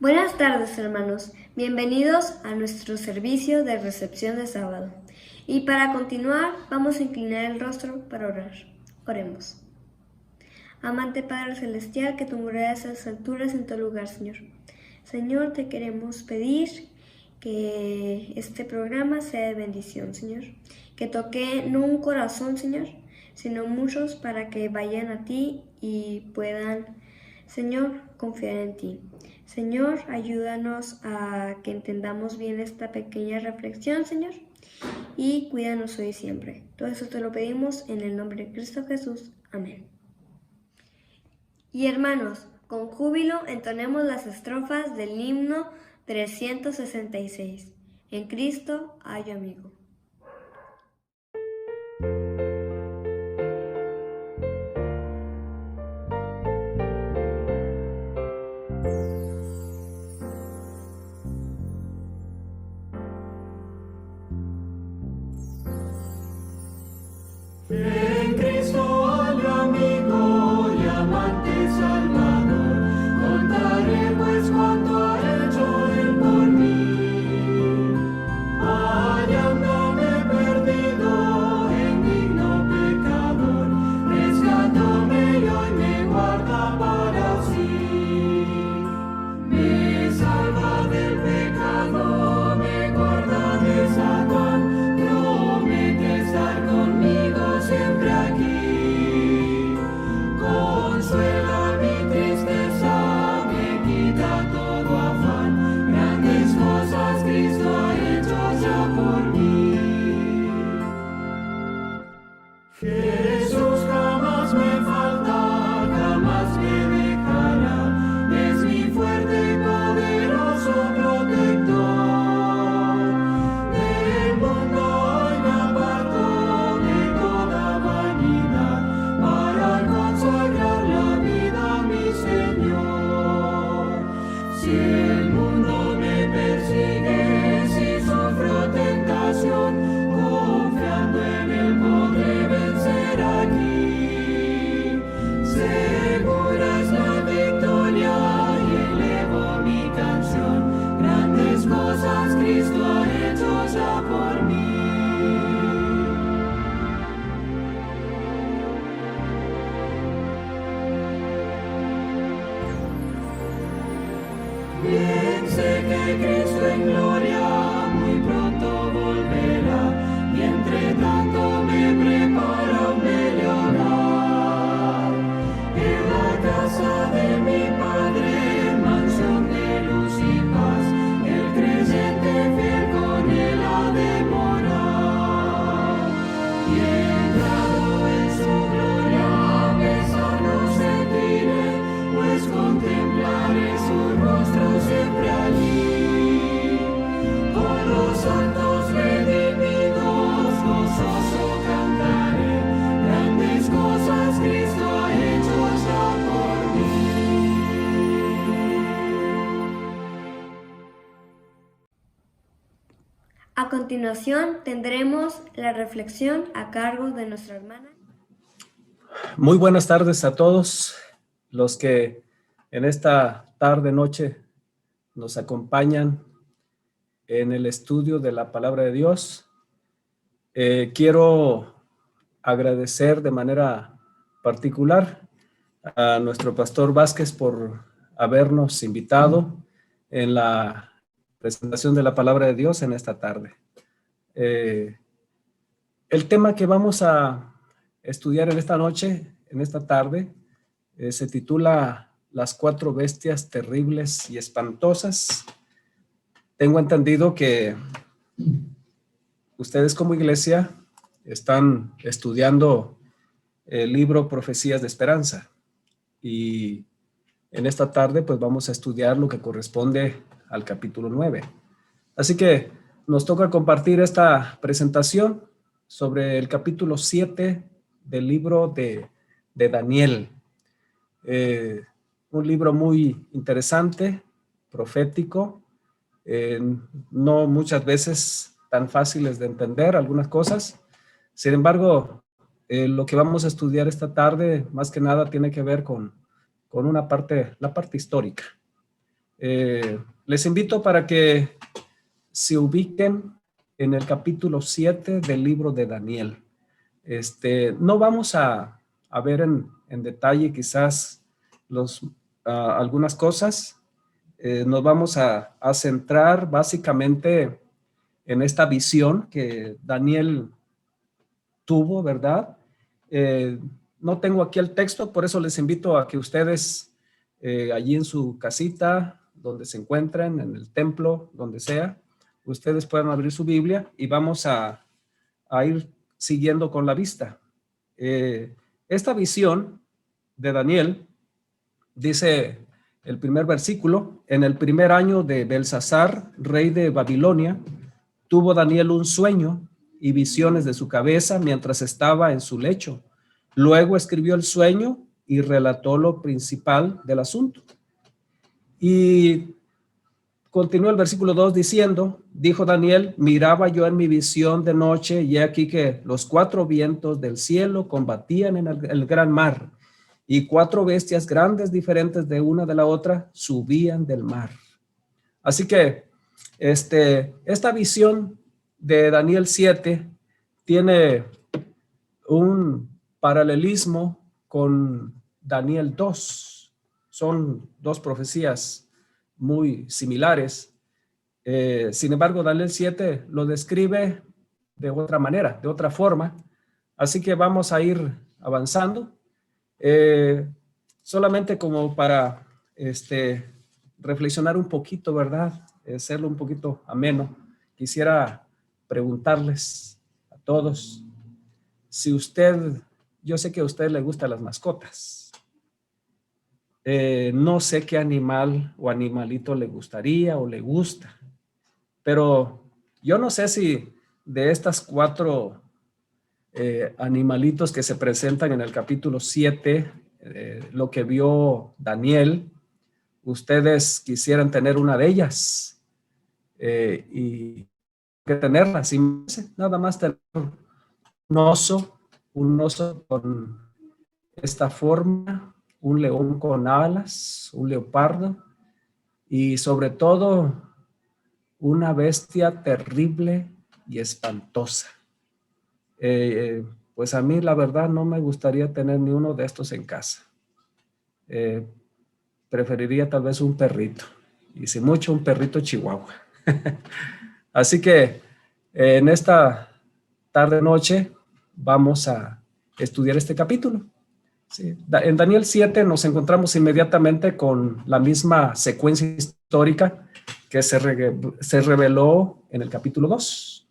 Buenas tardes, hermanos. Bienvenidos a nuestro servicio de recepción de sábado. Y para continuar, vamos a inclinar el rostro para orar. Oremos. Amante Padre Celestial, que tú moras a las alturas en tu lugar, Señor. Señor, te queremos pedir que este programa sea de bendición, Señor. Que toque no un corazón, Señor, sino muchos para que vayan a ti y puedan, Señor, confiar en ti. Señor, ayúdanos a que entendamos bien esta pequeña reflexión, Señor, y cuídanos hoy y siempre. Todo eso te lo pedimos en el nombre de Cristo Jesús. Amén. Y hermanos, con júbilo entonemos las estrofas del himno 366. En Cristo hay amigo. En Cristo hay amigo y amante Salvador, contaré pues cuanto ha hecho Él por mí. Hallándome perdido en digno pecador, rescatóme y hoy me guarda para sí. Me salva del pecado, me guarda de Satán, promete estar conmigo siempre aquí. Consuela mi tristeza, me quita todo afán, grandes cosas Cristo ha hecho ya por mí. Jesús jamás me falta, jamás me dejará, es mi fuerte y poderoso protector. Del mundo hoy me aparto de toda vanidad, para consagrar la vida a mi Señor. Si el mundo me persigue, si sufro tentación, confiando en Él podré vencer aquí. Segura es la victoria y elevo mi canción, grandes cosas Cristo ha hecho ya por mí. Bien sé que Cristo en gloria muy pronto volverá, y entre tanto me prepara un bello hogar. En la casa de mi Padre, mansión de luz y paz, el creyente fiel con Él ha de morar. Y entrado en su gloria, besarlo sentiré, pues contemplaré su rostro siempre allí. Con los santos redimidos, gozoso cantaré, grandes cosas Cristo ha hecho ya por mí. A continuación tendremos la reflexión a cargo de nuestra hermana. Muy buenas tardes a todos los que en esta tarde-noche nos acompañan en el estudio de la Palabra de Dios. Quiero agradecer de manera particular a nuestro pastor Vázquez por habernos invitado en la presentación de la Palabra de Dios en esta tarde. El tema que vamos a estudiar en esta noche, en esta tarde, se titula Las cuatro bestias terribles y espantosas. Tengo entendido que ustedes como iglesia están estudiando el libro Profecías de Esperanza, y en esta tarde pues vamos a estudiar lo que corresponde al capítulo 9. Así que nos toca compartir esta presentación sobre el capítulo 7 del libro de Daniel. Un libro muy interesante, profético, no muchas veces tan fáciles de entender algunas cosas. Sin embargo, lo que vamos a estudiar esta tarde más que nada tiene que ver con una parte, la parte histórica. Les invito para que se ubiquen en el capítulo 7 del libro de Daniel. No vamos a ver en detalle quizás algunas cosas. Nos vamos a centrar básicamente en esta visión que Daniel tuvo, ¿verdad? No tengo aquí el texto, por eso les invito a que ustedes allí en su casita, donde se encuentren, en el templo, donde sea, ustedes puedan abrir su Biblia y vamos a ir siguiendo con la vista. Esta visión de Daniel, dice el primer versículo: en el primer año de Belsasar, rey de Babilonia, tuvo Daniel un sueño y visiones de su cabeza mientras estaba en su lecho. Luego escribió el sueño y relató lo principal del asunto. Y continúa el versículo 2 diciendo: dijo Daniel, miraba yo en mi visión de noche, y aquí que los 4 vientos del cielo combatían en el gran mar, y 4 bestias grandes diferentes de una de la otra subían del mar. Así que esta visión de Daniel 7 tiene un paralelismo con Daniel 2. Son 2 profecías muy similares. Sin embargo, Daniel 7 lo describe de otra manera, de otra forma. Así que vamos a ir avanzando. Solamente como para reflexionar un poquito, ¿verdad? Hacerlo un poquito ameno. Quisiera preguntarles a todos si yo sé que a usted le gustan las mascotas. No sé qué animal o animalito le gustaría o le gusta, pero yo no sé si de estas 4 animalitos que se presentan en el capítulo 7, lo que vio Daniel, ustedes quisieran tener una de ellas y que tenerla, sin nada más tener un oso con esta forma, un león con alas, un leopardo y sobre todo una bestia terrible y espantosa. Pues a mí la verdad no me gustaría tener ni uno de estos en casa. Preferiría tal vez un perrito, y si mucho un perrito chihuahua. Así que en esta tarde noche vamos a estudiar este capítulo. Sí. En Daniel 7 nos encontramos inmediatamente con la misma secuencia histórica que se reveló en el capítulo 2.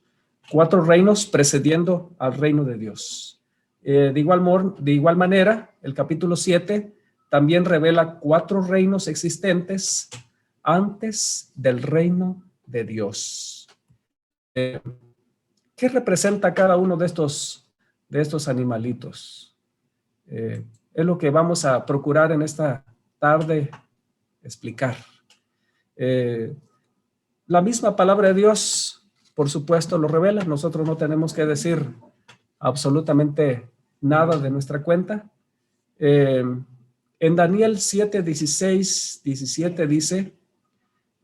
4 reinos precediendo al reino de Dios. De igual manera, el capítulo 7 también revela 4 reinos existentes antes del reino de Dios. ¿Qué representa cada uno de estos animalitos? Es lo que vamos a procurar en esta tarde explicar. La misma palabra de Dios, por supuesto, lo revela. Nosotros no tenemos que decir absolutamente nada de nuestra cuenta. En Daniel 7, 16, 17 dice: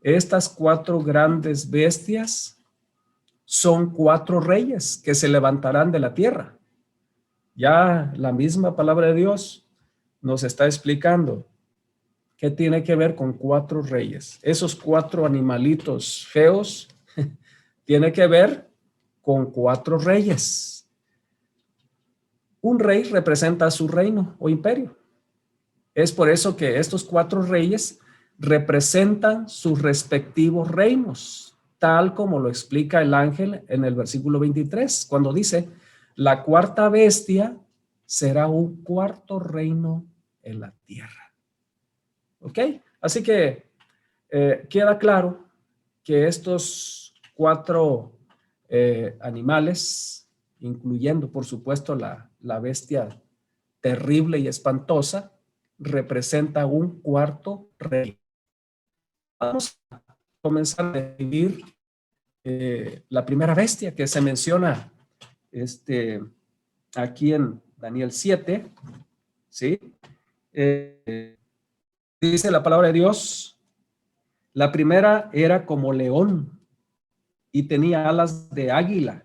estas 4 grandes bestias son 4 reyes que se levantarán de la tierra. Ya la misma palabra de Dios nos está explicando qué tiene que ver con 4 reyes. Esos 4 animalitos feos tiene que ver con 4 reyes. Un rey representa su reino o imperio. Es por eso que estos 4 reyes representan sus respectivos reinos, tal como lo explica el ángel en el versículo 23, cuando dice: la 4ª bestia será un 4º reino en la tierra. ¿Ok? Así que queda claro que estos 4 animales, incluyendo por supuesto la bestia terrible y espantosa, representa un 4º reino. Vamos a comenzar a describir la primera bestia que se menciona aquí en Daniel 7, ¿sí? Dice la palabra de Dios: La primera era como león y tenía alas de águila.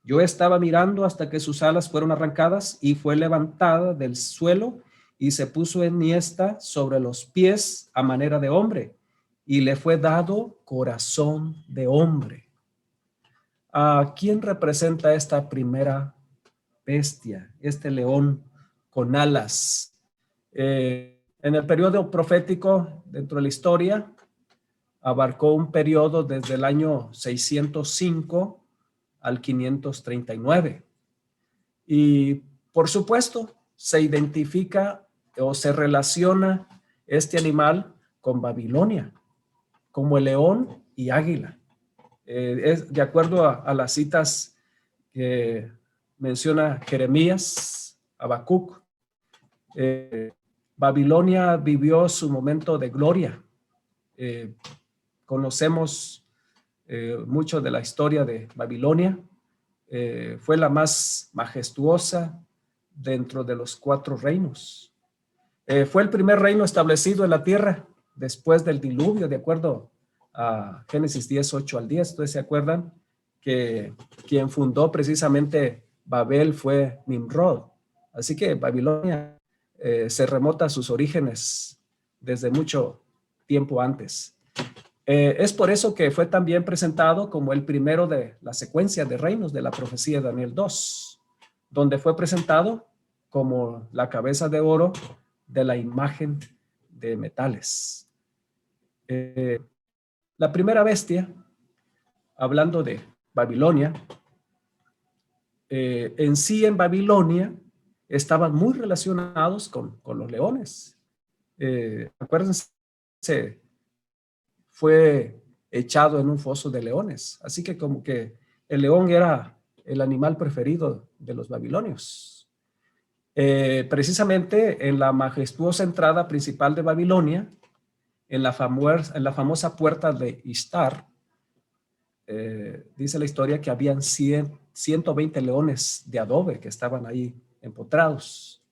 Yo estaba mirando hasta que sus alas fueron arrancadas y fue levantada del suelo y se puso enhiesta sobre los pies a manera de hombre y le fue dado corazón de hombre. ¿A quién representa esta primera bestia, este león con alas? En el periodo profético dentro de la historia, abarcó un periodo desde el año 605 al 539. Y por supuesto, se identifica o se relaciona este animal con Babilonia, como el león y águila. Es de acuerdo a las citas que menciona Jeremías, Habacuc. Babilonia vivió su momento de gloria. Conocemos mucho de la historia de Babilonia. Fue la más majestuosa dentro de los 4 reinos. Fue el primer reino establecido en la tierra después del diluvio, de acuerdo a Génesis 10, 8 al 10. ¿Ustedes se acuerdan que quien fundó precisamente Babel fue Nimrod? Así que Babilonia se remota a sus orígenes desde mucho tiempo antes. Es por eso que fue también presentado como el primero de la secuencia de reinos de la profecía de Daniel 2, donde fue presentado como la cabeza de oro de la imagen de metales. La primera bestia, hablando de Babilonia, en sí en Babilonia estaban muy relacionados con los leones. Acuérdense, fue echado en un foso de leones. Así que como que el león era el animal preferido de los babilonios. Precisamente en la majestuosa entrada principal de Babilonia, en la famosa puerta de Ishtar, dice la historia que habían 120 leones de adobe que estaban ahí empotrados.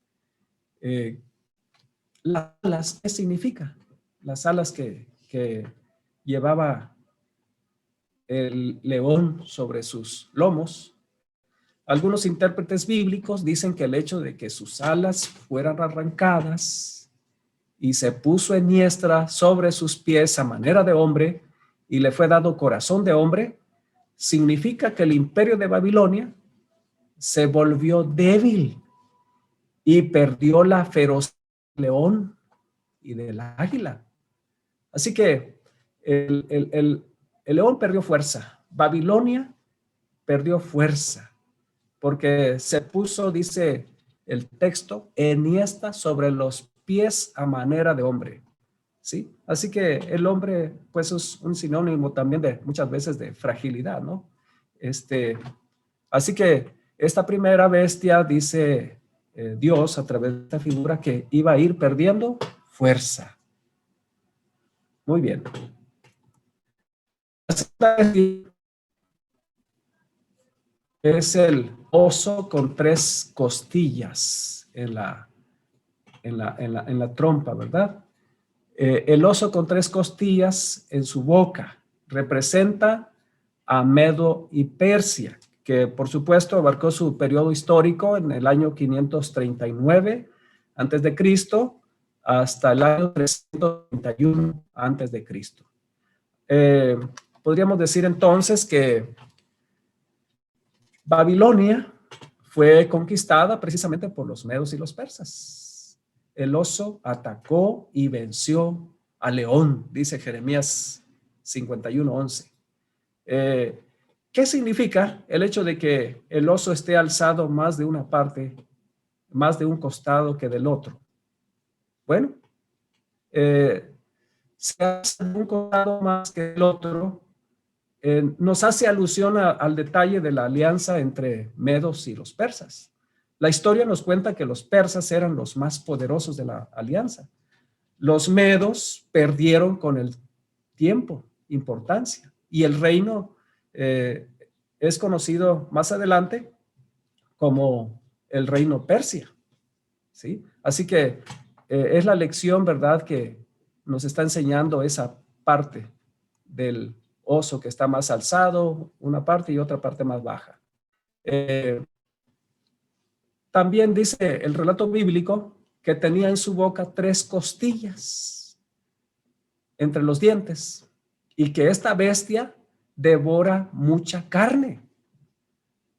Las alas, ¿qué significa? Las alas que llevaba el león sobre sus lomos. Algunos intérpretes bíblicos dicen que el hecho de que sus alas fueran arrancadas y se puso enhiestra sobre sus pies a manera de hombre y le fue dado corazón de hombre, significa que el imperio de Babilonia se volvió débil y perdió la ferocidad del león y del águila. Así que el león perdió fuerza. Babilonia perdió fuerza porque se puso, dice el texto, enhiesta sobre los pies a manera de hombre. ¿Sí? Así que el hombre, pues, es un sinónimo también de muchas veces de fragilidad, ¿no? Así que esta primera bestia, dice Dios a través de esta figura, que iba a ir perdiendo fuerza. Muy bien. La segunda bestia es el oso con 3 costillas en la trompa, ¿verdad? El oso con 3 costillas en su boca representa a Medo y Persia, que por supuesto abarcó su periodo histórico en el año 539 antes de Cristo hasta el año 331 antes de Cristo. Podríamos decir entonces que Babilonia fue conquistada precisamente por los medos y los persas. El oso atacó y venció al león, dice Jeremías 51:11. ¿Qué significa el hecho de que el oso esté alzado más de una parte, más de un costado que del otro? Bueno, se hace un costado más que el otro, nos hace alusión al detalle de la alianza entre medos y los persas. La historia nos cuenta que los persas eran los más poderosos de la alianza. Los medos perdieron con el tiempo importancia y el reino es conocido más adelante como el reino Persia, ¿sí? Así que es la lección, ¿verdad?, que nos está enseñando esa parte del oso que está más alzado, una parte y otra parte más baja. También dice el relato bíblico que tenía en su boca 3 costillas entre los dientes y que esta bestia devora mucha carne.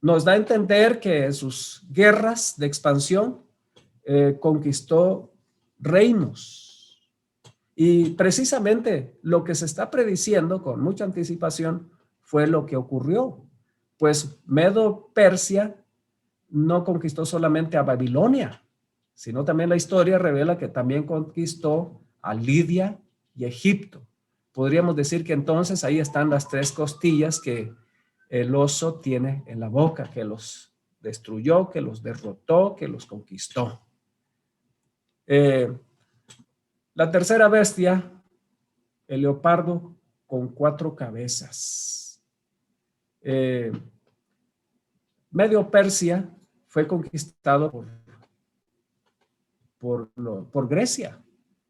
Nos da a entender que en sus guerras de expansión conquistó reinos. Y precisamente lo que se está prediciendo con mucha anticipación fue lo que ocurrió. Pues Medo-Persia no conquistó solamente a Babilonia, sino también la historia revela que también conquistó a Lidia y Egipto. Podríamos decir que entonces ahí están las 3 costillas que el oso tiene en la boca, que los destruyó, que los derrotó, que los conquistó. La tercera bestia, el leopardo con 4 cabezas. Medio Persia fue conquistado por Grecia,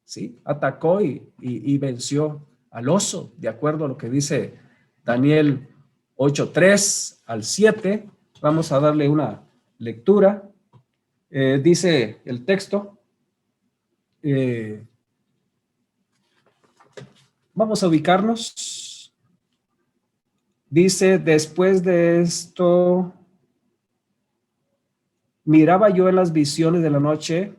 ¿sí? Atacó y venció al oso, de acuerdo a lo que dice Daniel 8:3 al 7. Vamos a darle una lectura. Dice el texto. Vamos a ubicarnos. Dice, después de esto, miraba yo en las visiones de la noche.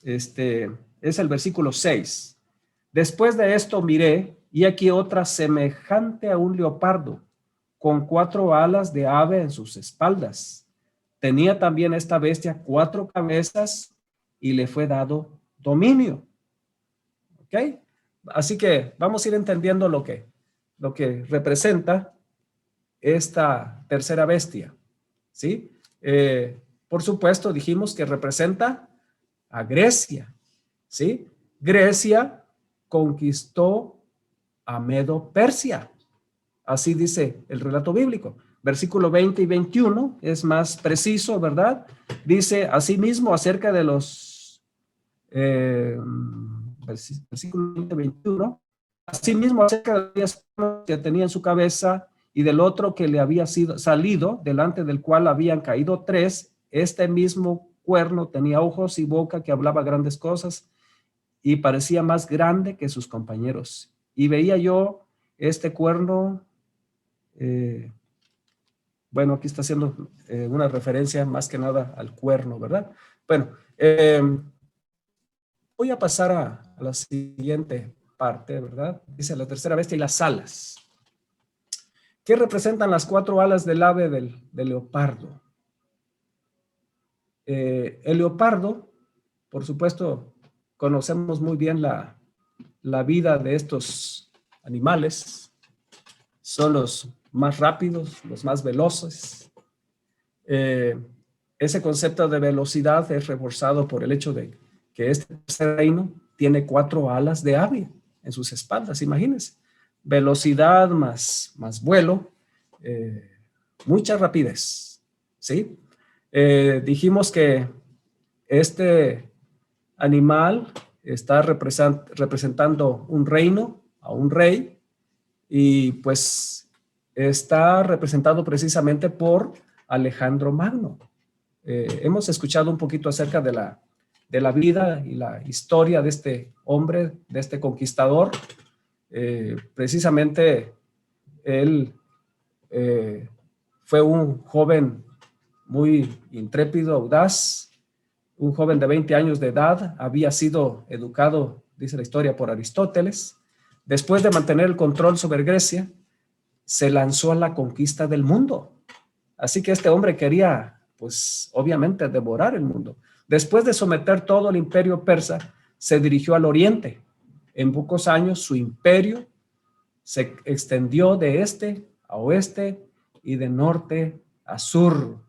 Es el versículo 6. Después de esto miré, y aquí otra semejante a un leopardo, con 4 alas de ave en sus espaldas. Tenía también esta bestia 4 cabezas y le fue dado dominio. ¿Ok? Así que vamos a ir entendiendo lo que representa esta tercera bestia. ¿Sí? Por supuesto, dijimos que representa a Grecia. ¿Sí? Grecia conquistó a Medo-Persia. Así dice el relato bíblico. Versículo 20 y 21 es más preciso, ¿verdad? Dice asimismo acerca de los versículo 20 y 21, asimismo acerca de las que tenía en su cabeza y del otro que le había salido, delante del cual habían caído 3, este mismo cuerno tenía ojos y boca que hablaba grandes cosas y parecía más grande que sus compañeros. Y veía yo este cuerno, bueno, aquí está haciendo una referencia más que nada al cuerno, ¿verdad? Bueno, voy a pasar a la siguiente parte, ¿verdad? Dice la tercera bestia y las alas. ¿Qué representan las 4 alas del ave del leopardo? El leopardo, por supuesto, conocemos muy bien la vida de estos animales. Son los más rápidos, los más veloces. Ese concepto de velocidad es reforzado por el hecho de que este reino tiene 4 alas de ave en sus espaldas, imagínense. Velocidad más vuelo, mucha rapidez, ¿sí? Dijimos que este animal está representando un reino, a un rey, y pues está representado precisamente por Alejandro Magno. Hemos escuchado un poquito acerca de la vida y la historia de este hombre, de este conquistador. Precisamente él fue un joven muy intrépido, audaz, un joven de 20 años de edad, había sido educado, dice la historia, por Aristóteles. Después de mantener el control sobre Grecia, se lanzó a la conquista del mundo. Así que este hombre quería, pues, obviamente, devorar el mundo. Después de someter todo el imperio persa, se dirigió al oriente. En pocos años, su imperio se extendió de este a oeste y de norte a sur.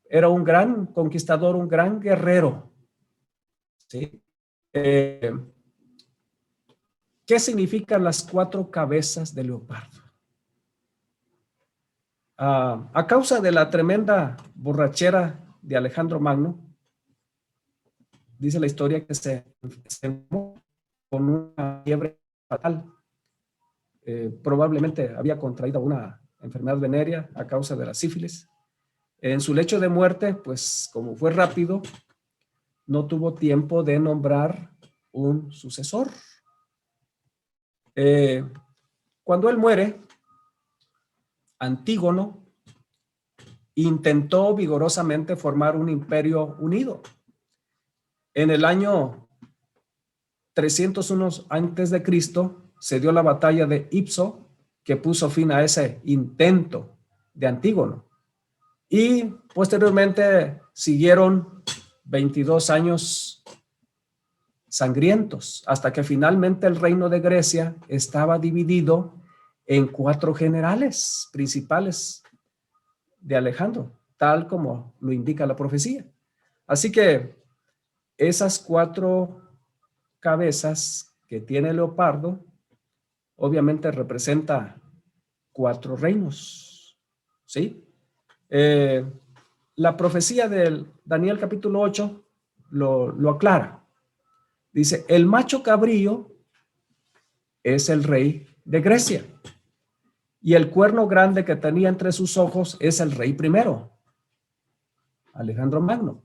Era un gran conquistador, un gran guerrero. ¿Sí? ¿Qué significan las 4 cabezas de leopardo? A causa de la tremenda borrachera de Alejandro Magno, dice la historia que se enfermó con una fiebre fatal. Probablemente había contraído una enfermedad venérea a causa de la sífilis. En su lecho de muerte, pues como fue rápido, no tuvo tiempo de nombrar un sucesor. Cuando él muere, Antígono intentó vigorosamente formar un imperio unido. En el año 301 antes de Cristo se dio la batalla de Ipso, que puso fin a ese intento de Antígono. Y posteriormente siguieron 22 años sangrientos, hasta que finalmente el reino de Grecia estaba dividido en 4 generales principales de Alejandro, tal como lo indica la profecía. Así que esas 4 cabezas que tiene el leopardo, obviamente representa 4 reinos, ¿sí? La profecía del Daniel capítulo 8 lo aclara. Dice, el macho cabrío es el rey de Grecia y el cuerno grande que tenía entre sus ojos es el rey primero, Alejandro Magno.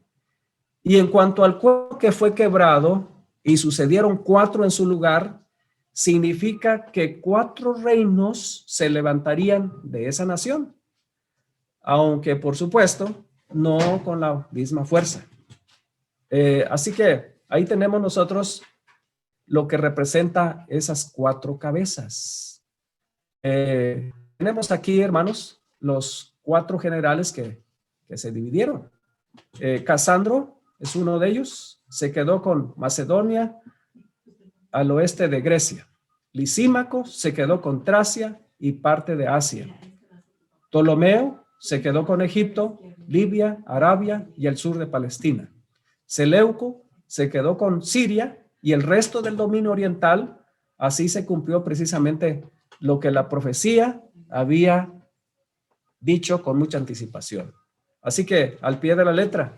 Y en cuanto al cuerno que fue quebrado y sucedieron 4 en su lugar, significa que 4 reinos se levantarían de esa nación, aunque por supuesto no con la misma fuerza. Así que ahí tenemos nosotros lo que representa esas 4 cabezas. Tenemos aquí, hermanos, los 4 generales que se dividieron. Casandro es uno de ellos, se quedó con Macedonia al oeste de Grecia. Lisímaco se quedó con Tracia y parte de Asia. Ptolomeo se quedó con Egipto, Libia, Arabia y el sur de Palestina. Seleuco se quedó con Siria y el resto del dominio oriental. Así se cumplió precisamente lo que la profecía había dicho con mucha anticipación. Así que al pie de la letra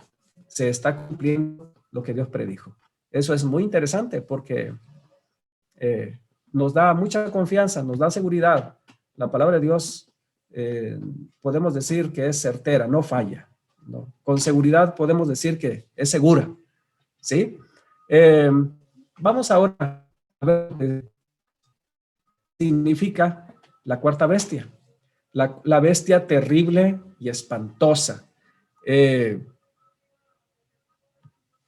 se está cumpliendo lo que Dios predijo. Eso es muy interesante porque nos da mucha confianza, nos da seguridad. La palabra de Dios podemos decir que es certera, no falla, ¿no? Con seguridad podemos decir que es segura, ¿sí? Vamos ahora a ver qué significa la 4ª bestia, la bestia terrible y espantosa.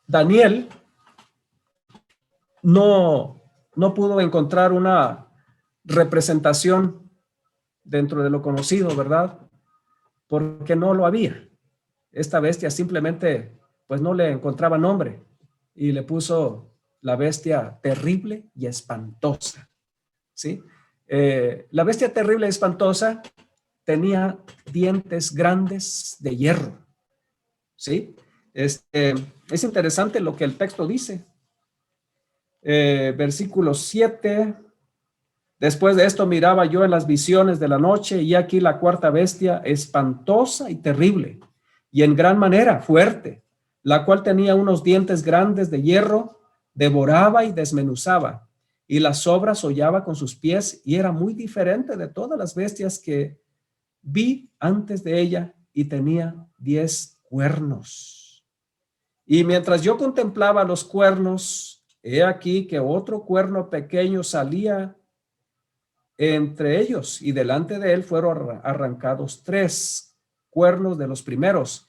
Daniel no pudo encontrar una representación dentro de lo conocido, ¿verdad? Porque no lo había. Esta bestia simplemente, pues no le encontraba nombre y le puso la bestia terrible y espantosa, ¿sí? La bestia terrible y espantosa tenía dientes grandes de hierro, ¿sí? Es interesante lo que el texto dice. Versículo 7. Después de esto miraba yo en las visiones de la noche y aquí la 4ª bestia espantosa y terrible y en gran manera fuerte, la cual tenía unos dientes grandes de hierro, devoraba y desmenuzaba y las sobras hollaba con sus pies y era muy diferente de todas las bestias que vi antes de ella y tenía 10 cuernos. Y mientras yo contemplaba los cuernos, he aquí que otro cuerno pequeño salía entre ellos y delante de él fueron arrancados 3 cuernos de los primeros.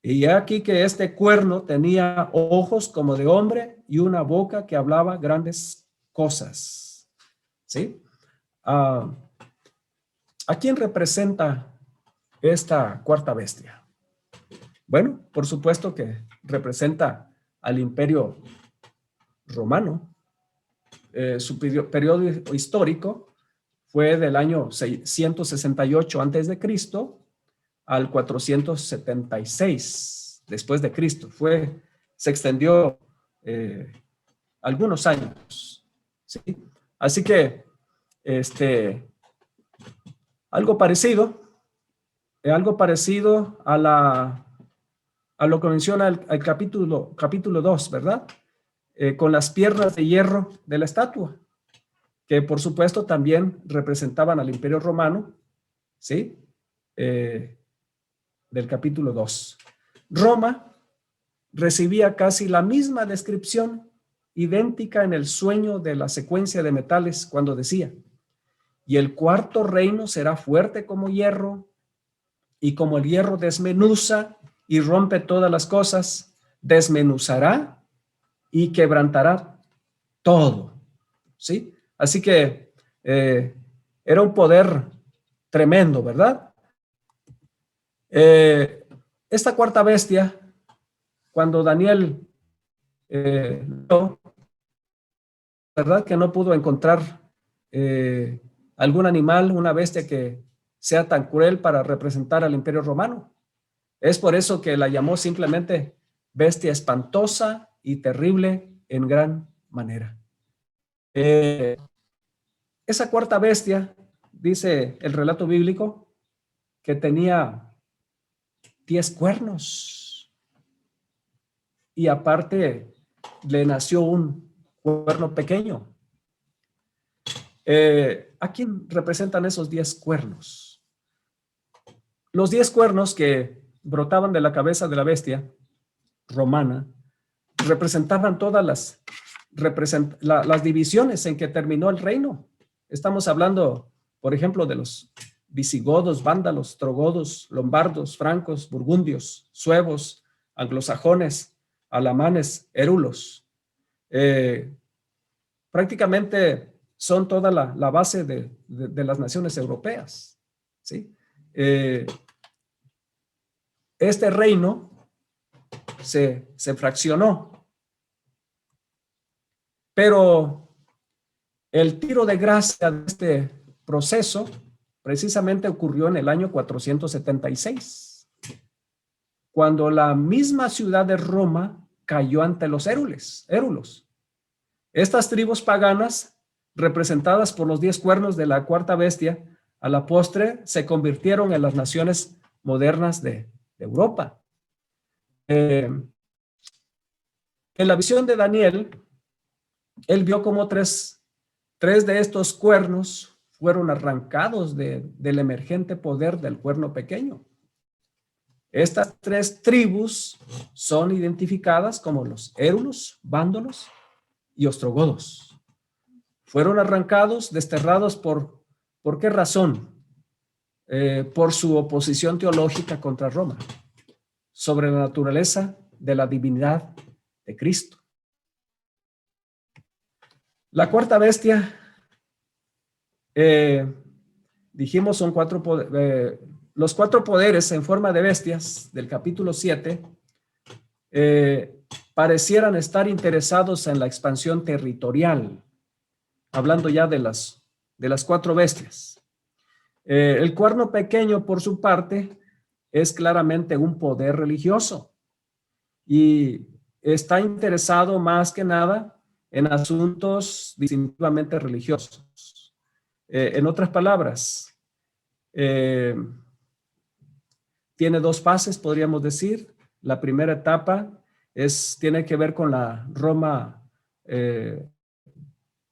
Y he aquí que este cuerno tenía ojos como de hombre y una boca que hablaba grandes cosas. ¿Sí? ¿A quién representa esta 4ª bestia? Bueno, por supuesto que representa al Imperio Romano. Su periodo histórico fue del año 168 antes de Cristo al 476 después de Cristo. Se extendió algunos años, ¿sí? Así que algo parecido a a lo que menciona el capítulo 2, ¿verdad? Con las piernas de hierro de la estatua, que por supuesto también representaban al Imperio Romano, ¿sí? Del capítulo 2. Roma recibía casi la misma descripción, idéntica en el sueño de la secuencia de metales, cuando decía: y el cuarto reino será fuerte como hierro, y como el hierro desmenuza y rompe todas las cosas, desmenuzará y quebrantará todo. ¿Sí? Así que era un poder tremendo, ¿verdad? Esta cuarta bestia, cuando Daniel ¿verdad? Que no pudo encontrar algún animal, una bestia que sea tan cruel para representar al Imperio Romano. Es por eso que la llamó simplemente bestia espantosa y terrible en gran manera. Esa cuarta bestia, dice el relato bíblico, que tenía 10 cuernos y aparte le nació un cuerno pequeño. ¿A quién representan esos 10 cuernos? Los 10 cuernos que brotaban de la cabeza de la bestia romana representaban todas las divisiones en que terminó el reino. Estamos hablando, por ejemplo, de los visigodos, vándalos, ostrogodos, lombardos, francos, burgundios, suevos, anglosajones, alamanes, érulos. Prácticamente son toda la base de las naciones europeas, ¿sí? Este reino se fraccionó, pero el tiro de gracia de este proceso precisamente ocurrió en el año 476, cuando la misma ciudad de Roma cayó ante los érulos. Estas tribus paganas, representadas por los 10 cuernos de la cuarta bestia, a la postre se convirtieron en las naciones modernas de Europa. En la visión de Daniel, él vio como tres de estos cuernos fueron arrancados del emergente poder del cuerno pequeño. Estas 3 tribus son identificadas como los érulos, vándalos y ostrogodos. Fueron arrancados, desterrados ¿por qué razón? Por su oposición teológica contra Roma, sobre la naturaleza de la divinidad de Cristo. La cuarta bestia, dijimos, son los 4 poderes en forma de bestias del capítulo 7, parecieran estar interesados en la expansión territorial, hablando ya de las 4 bestias. El cuerno pequeño, por su parte, es claramente un poder religioso y está interesado más que nada en asuntos distintivamente religiosos. En otras palabras, tiene 2 fases, podríamos decir. La primera etapa tiene que ver con la Roma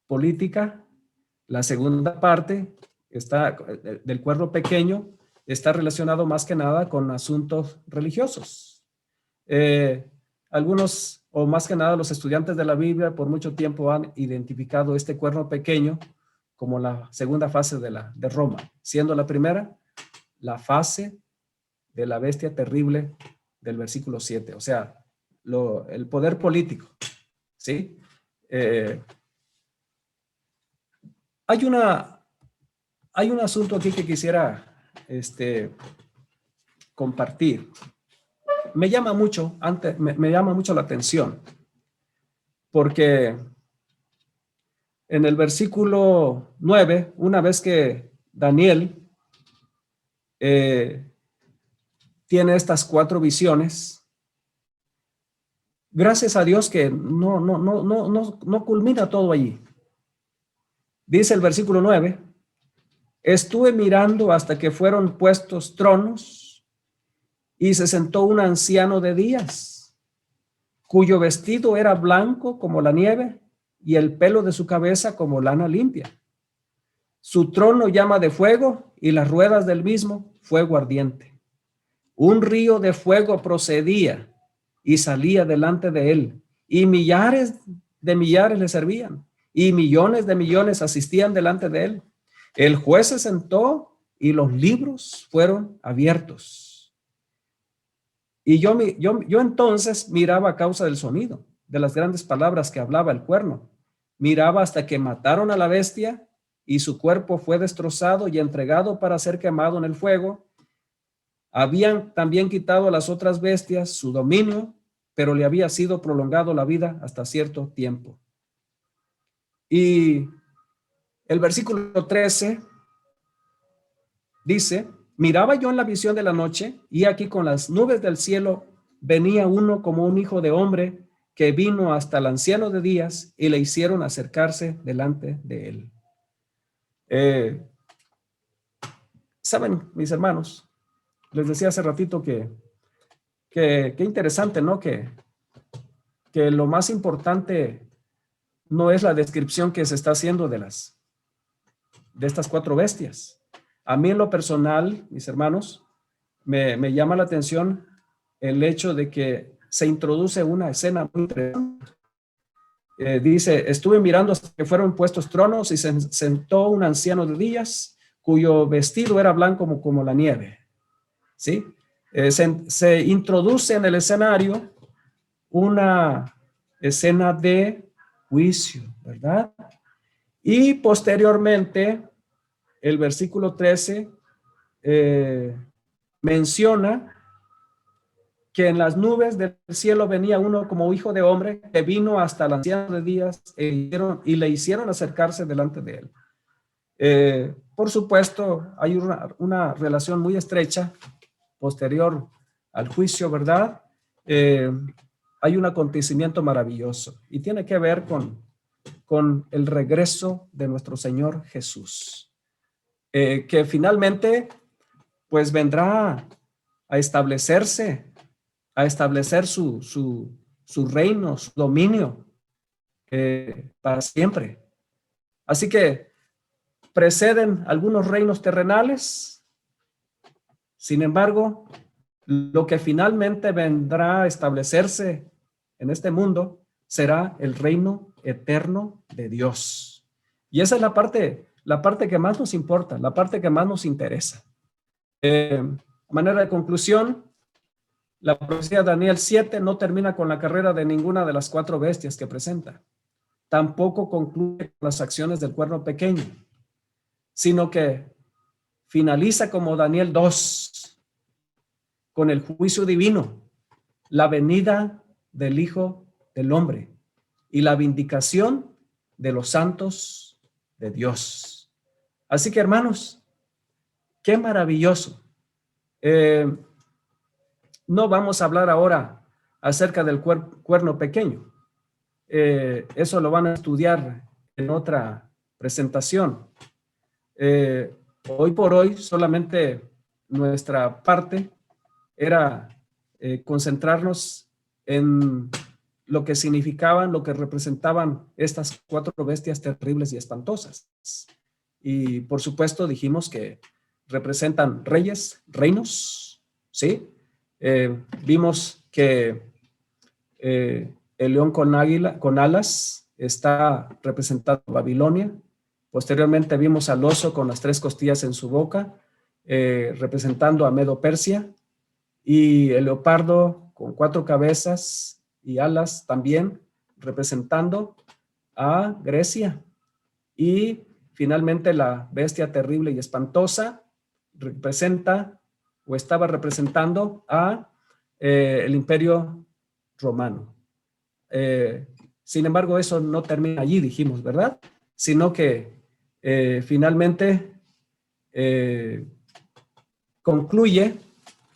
política. La segunda parte del cuerno pequeño está relacionado más que nada con asuntos religiosos. Algunos, o más que nada los estudiantes de la Biblia, por mucho tiempo han identificado este cuerno pequeño como la segunda fase de Roma, siendo la primera la fase de la bestia terrible del versículo 7, o sea, el poder político, ¿sí? Hay un asunto aquí que quisiera compartir. Me llama mucho la atención, porque en el versículo 9, una vez que Daniel tiene estas 4 visiones, gracias a Dios que no culmina todo allí. Dice el versículo 9, estuve mirando hasta que fueron puestos tronos y se sentó un anciano de días, cuyo vestido era blanco como la nieve y el pelo de su cabeza como lana limpia. Su trono llama de fuego y las ruedas del mismo fuego ardiente. Un río de fuego procedía y salía delante de él, y millares de millares le servían, y millones de millones asistían delante de él. El juez se sentó y los libros fueron abiertos. Y yo entonces miraba a causa del sonido, de las grandes palabras que hablaba el cuerno. Miraba hasta que mataron a la bestia y su cuerpo fue destrozado y entregado para ser quemado en el fuego. Habían también quitado a las otras bestias su dominio, pero le había sido prolongado la vida hasta cierto tiempo. Y el versículo 13 dice: miraba yo en la visión de la noche, y aquí con las nubes del cielo venía uno como un hijo de hombre, que vino hasta el anciano de días y le hicieron acercarse delante de él. Saben, mis hermanos, les decía hace ratito que interesante, ¿no? Que lo más importante no es la descripción que se está haciendo de estas 4 bestias. A mí en lo personal, mis hermanos, me llama la atención el hecho de que se introduce una escena muy interesante. Dice: estuve mirando hasta que fueron puestos tronos y se sentó un anciano de días cuyo vestido era blanco como la nieve. ¿Sí? Se introduce en el escenario una escena de juicio, ¿verdad? Y posteriormente, el versículo 13 menciona que en las nubes del cielo venía uno como hijo de hombre, que vino hasta el anciano de días y le hicieron acercarse delante de él. Por supuesto, hay una relación muy estrecha posterior al juicio, ¿verdad? Hay un acontecimiento maravilloso y tiene que ver con el regreso de nuestro Señor Jesús, que finalmente pues vendrá a establecer su reino, su dominio para siempre. Así que preceden algunos reinos terrenales. Sin embargo, lo que finalmente vendrá a establecerse en este mundo será el reino eterno de Dios. Y esa es la parte que más nos importa, la parte que más nos interesa. A manera de conclusión, la profecía de Daniel 7 no termina con la carrera de ninguna de las 4 bestias que presenta. Tampoco concluye con las acciones del cuerno pequeño, sino que finaliza como Daniel 2, con el juicio divino, la venida del Hijo del Hombre y la vindicación de los santos de Dios. Así que, hermanos, qué maravilloso. No vamos a hablar ahora acerca del cuerno pequeño. Eso lo van a estudiar en otra presentación. Hoy por hoy solamente nuestra parte era concentrarnos en lo que significaban, lo que representaban estas 4 bestias terribles y espantosas. Y por supuesto dijimos que representan reyes, reinos, ¿sí? Vimos que el león con alas está representando a Babilonia. Posteriormente vimos al oso con las 3 costillas en su boca, representando a Medo-Persia, y el leopardo con 4 cabezas y alas también representando a Grecia. Y finalmente la bestia terrible y espantosa representa o estaba representando a el Imperio Romano. Sin embargo, eso no termina allí, dijimos, ¿verdad? Sino que finalmente concluye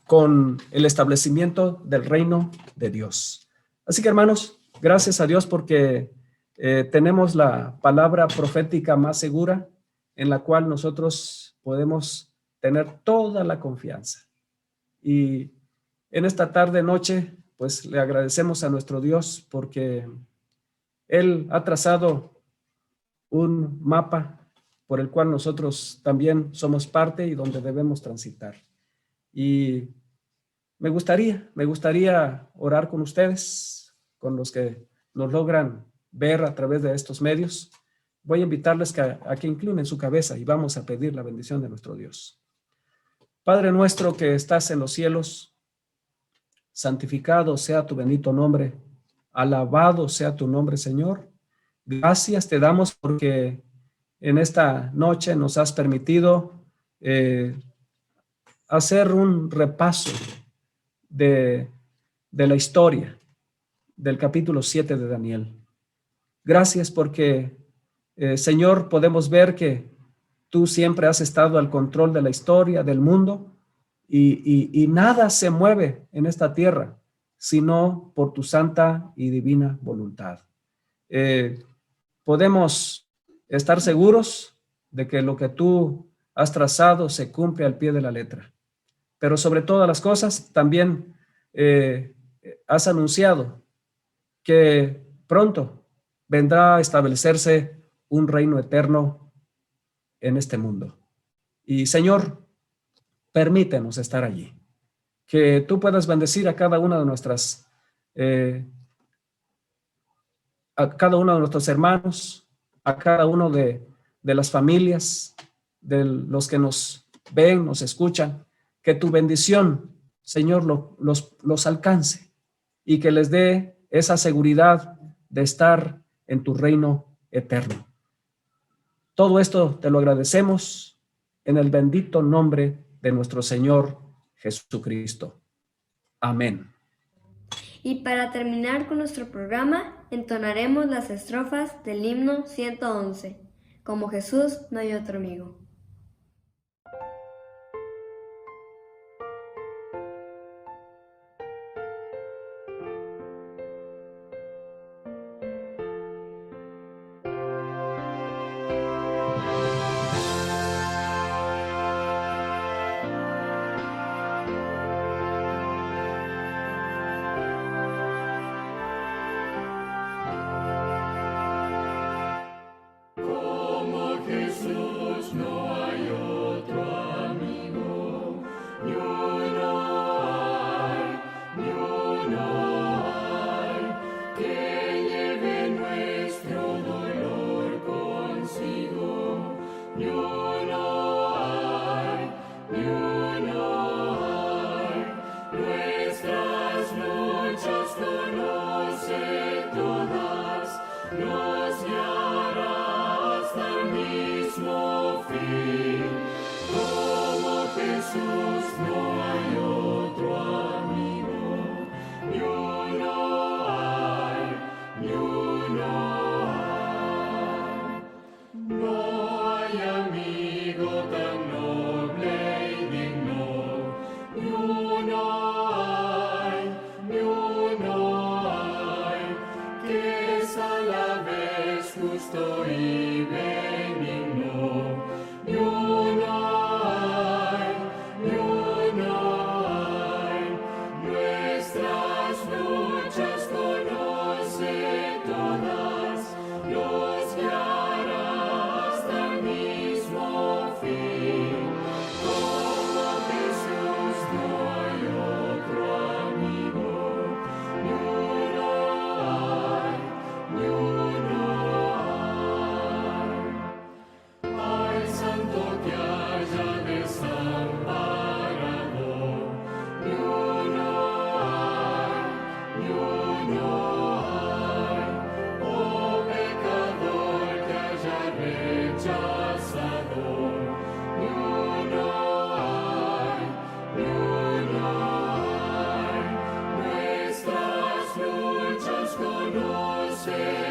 con el establecimiento del reino de Dios. Así que, hermanos, gracias a Dios porque tenemos la palabra profética más segura en la cual nosotros podemos tener toda la confianza. Y En esta tarde, noche, pues le agradecemos a nuestro Dios porque Él ha trazado un mapa por el cual nosotros también somos parte y donde debemos transitar. Y me gustaría orar con ustedes, con los que nos logran ver a través de estos medios. Voy a invitarles a que inclinen su cabeza y vamos a pedir la bendición de nuestro Dios. Padre nuestro que estás en los cielos, santificado sea tu bendito nombre, alabado sea tu nombre, Señor. Gracias te damos porque en esta noche nos has permitido hacer un repaso de la historia del capítulo 7 de Daniel. Gracias porque, Señor, podemos ver que tú siempre has estado al control de la historia, del mundo, y nada se mueve en esta tierra, sino por tu santa y divina voluntad. Podemos estar seguros de que lo que tú has trazado se cumple al pie de la letra. Pero sobre todas las cosas, también has anunciado que pronto vendrá a establecerse un reino eterno en este mundo. Y Señor, permítenos estar allí. Que tú puedas bendecir a cada una de nuestras, a cada uno de nuestros hermanos, a cada uno de las familias, de los que nos ven, nos escuchan. Que tu bendición, Señor, los alcance y que les dé esa seguridad de estar en tu reino eterno. Todo esto te lo agradecemos en el bendito nombre de nuestro Señor Jesucristo. Amén. Y para terminar con nuestro programa, entonaremos las estrofas del himno 111. Como Jesús no hay otro amigo. Conoce